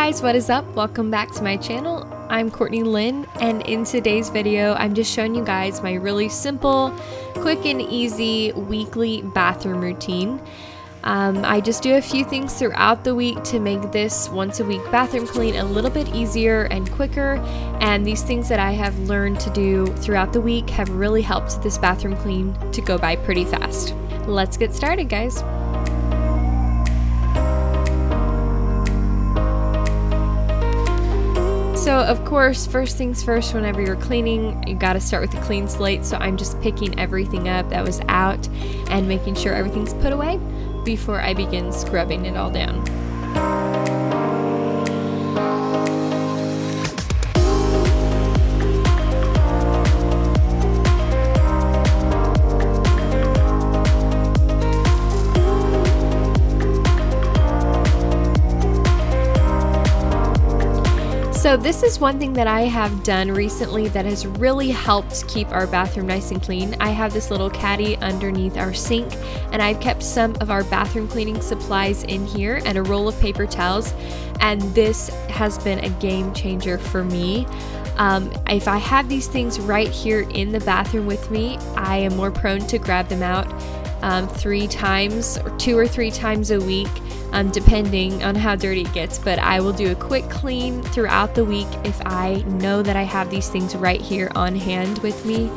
guys, what is up? Welcome back to my channel. I'm Courtney Lynn, and in today's video I'm just showing you guys my really simple, quick and easy weekly bathroom routine. I just do a few things throughout the week to make this once a week bathroom clean a little bit easier and quicker, and these things that I have learned to do throughout the week have really helped this bathroom clean to go by pretty fast. Let's get started, guys. So of course, first things first, whenever you're cleaning, you gotta start with a clean slate. So I'm just picking everything up that was out and making sure everything's put away before I begin scrubbing it all down. So this is one thing that I have done recently that has really helped keep our bathroom nice and clean. I have this little caddy underneath our sink, and I've kept some of our bathroom cleaning supplies in here and a roll of paper towels, and this has been a game changer for me. If I have these things right here in the bathroom with me, I am more prone to grab them out 3 times or 2 or 3 times a week, depending on how dirty it gets. But I will do a quick clean throughout the week if I know that I have these things right here on hand with me.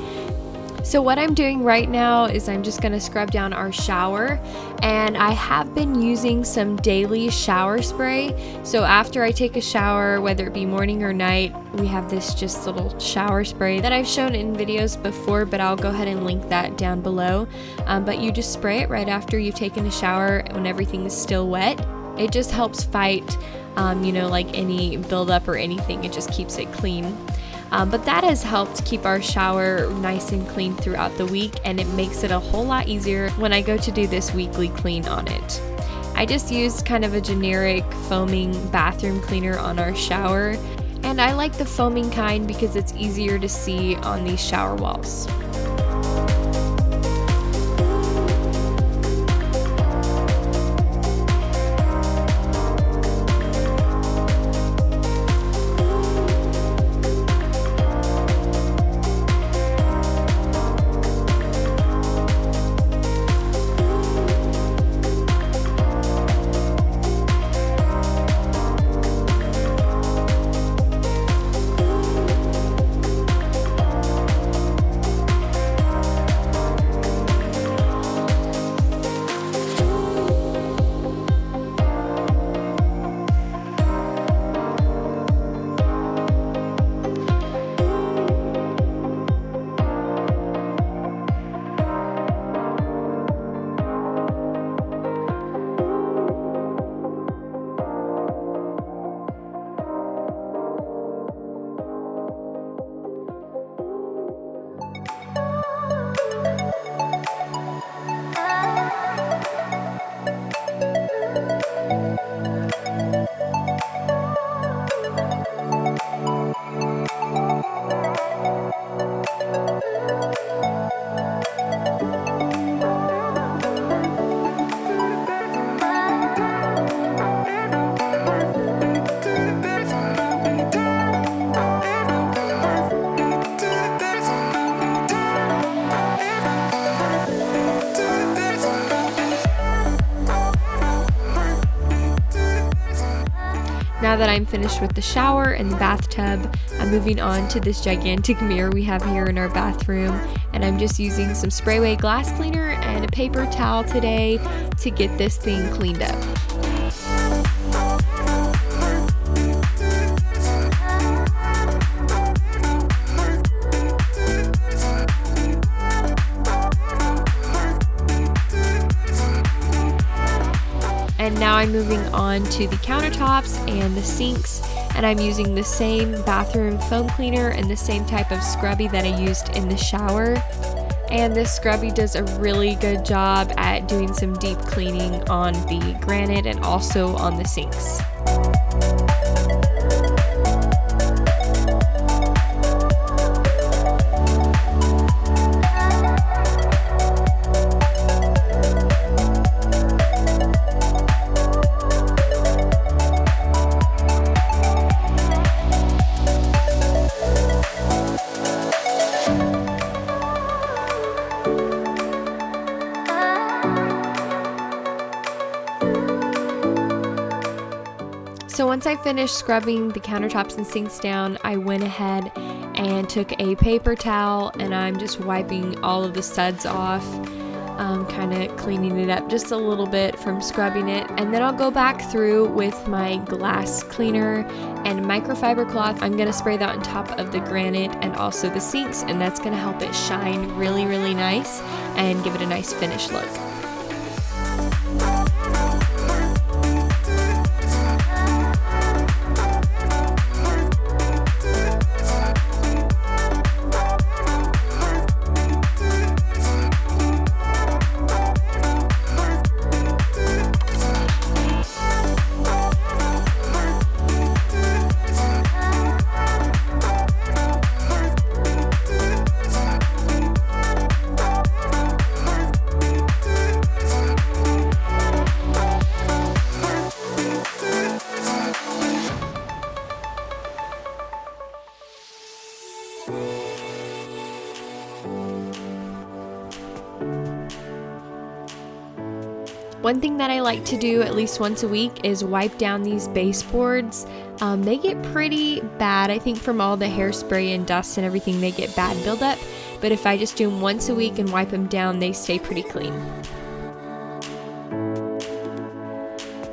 So what I'm doing right now is I'm just going to scrub down our shower, and I have been using some daily shower spray. So after I take a shower, whether it be morning or night, we have this just little shower spray that I've shown in videos before, but I'll go ahead and link that down below. But you just spray it right after you've taken a shower when everything is still wet. It just helps fight, like any buildup or anything. It just keeps it clean. But that has helped keep our shower nice and clean throughout the week, and it makes it a whole lot easier when I go to do this weekly clean on it. I just used kind of a generic foaming bathroom cleaner on our shower, and I like the foaming kind because it's easier to see on these shower walls. Now that I'm finished with the shower and the bathtub, I'm moving on to this gigantic mirror we have here in our bathroom, and I'm just using some Sprayway glass cleaner and a paper towel today to get this thing cleaned up. And now I'm moving on to the countertops and the sinks, and I'm using the same bathroom foam cleaner and the same type of scrubby that I used in the shower. And this scrubby does a really good job at doing some deep cleaning on the granite and also on the sinks. once I finished scrubbing the countertops and sinks down, I went ahead and took a paper towel and I'm just wiping all of the suds off, kind of cleaning it up just a little bit from scrubbing it. And then I'll go back through with my glass cleaner and microfiber cloth. I'm going to spray that on top of the granite and also the sinks, and that's going to help it shine really, really nice and give it a nice finished look. One thing that I like to do at least once a week is wipe down these baseboards. They get pretty bad. I think from all the hairspray and dust and everything, they get bad buildup. But if I just do them once a week and wipe them down, they stay pretty clean.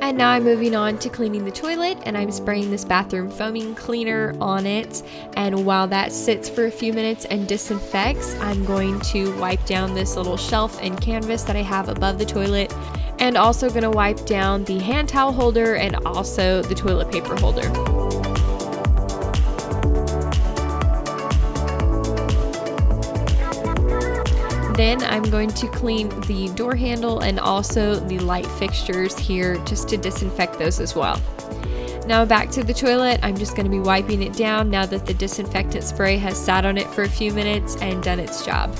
And now I'm moving on to cleaning the toilet, and I'm spraying this bathroom foaming cleaner on it. And while that sits for a few minutes and disinfects, I'm going to wipe down this little shelf and canvas that I have above the toilet, and also going to wipe down the hand towel holder and also the toilet paper holder. Then I'm going to clean the door handle and also the light fixtures here just to disinfect those as well. Now back to the toilet, I'm just going to be wiping it down now that the disinfectant spray has sat on it for a few minutes and done its job.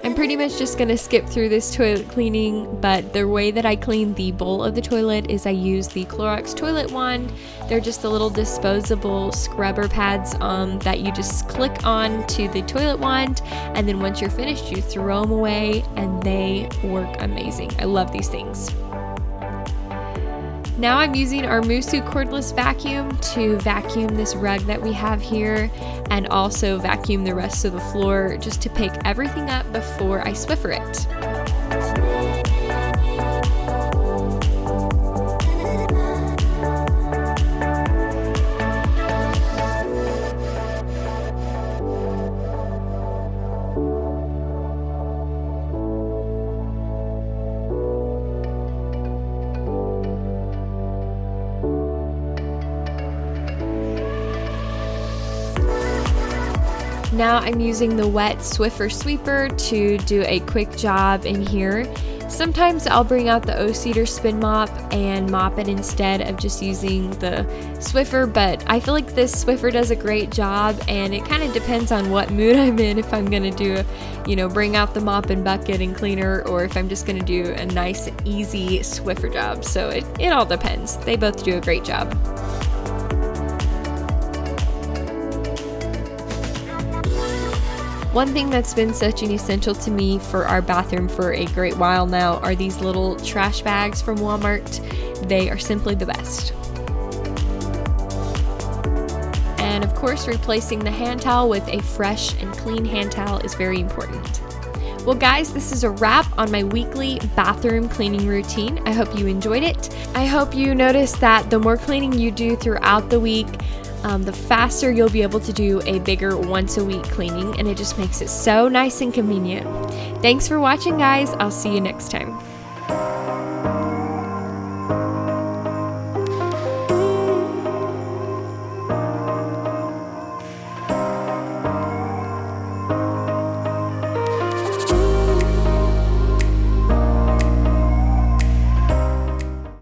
I'm pretty much just going to skip through this toilet cleaning, but the way that I clean the bowl of the toilet is I use the Clorox toilet wand. They're just the little disposable scrubber pads that you just click on to the toilet wand, and then once you're finished, you throw them away, and they work amazing. I love these things. Now I'm using our Musu cordless vacuum to vacuum this rug that we have here and also vacuum the rest of the floor just to pick everything up before I Swiffer it. Now I'm using the wet Swiffer sweeper to do a quick job in here. Sometimes I'll bring out the O-Cedar spin mop and mop it instead of just using the Swiffer, but I feel like this Swiffer does a great job, and it kind of depends on what mood I'm in, if I'm going to do, bring out the mop and bucket and cleaner, or if I'm just going to do a nice, easy Swiffer job. So it all depends. They both do a great job. One thing that's been such an essential to me for our bathroom for a great while now are these little trash bags from Walmart. They are simply the best. And of course, replacing the hand towel with a fresh and clean hand towel is very important. Well guys, this is a wrap on my weekly bathroom cleaning routine. I hope you enjoyed it. I hope you noticed that the more cleaning you do throughout the week, the faster you'll be able to do a bigger once a week cleaning, and it just makes it so nice and convenient. Thanks for watching guys. I'll see you next time.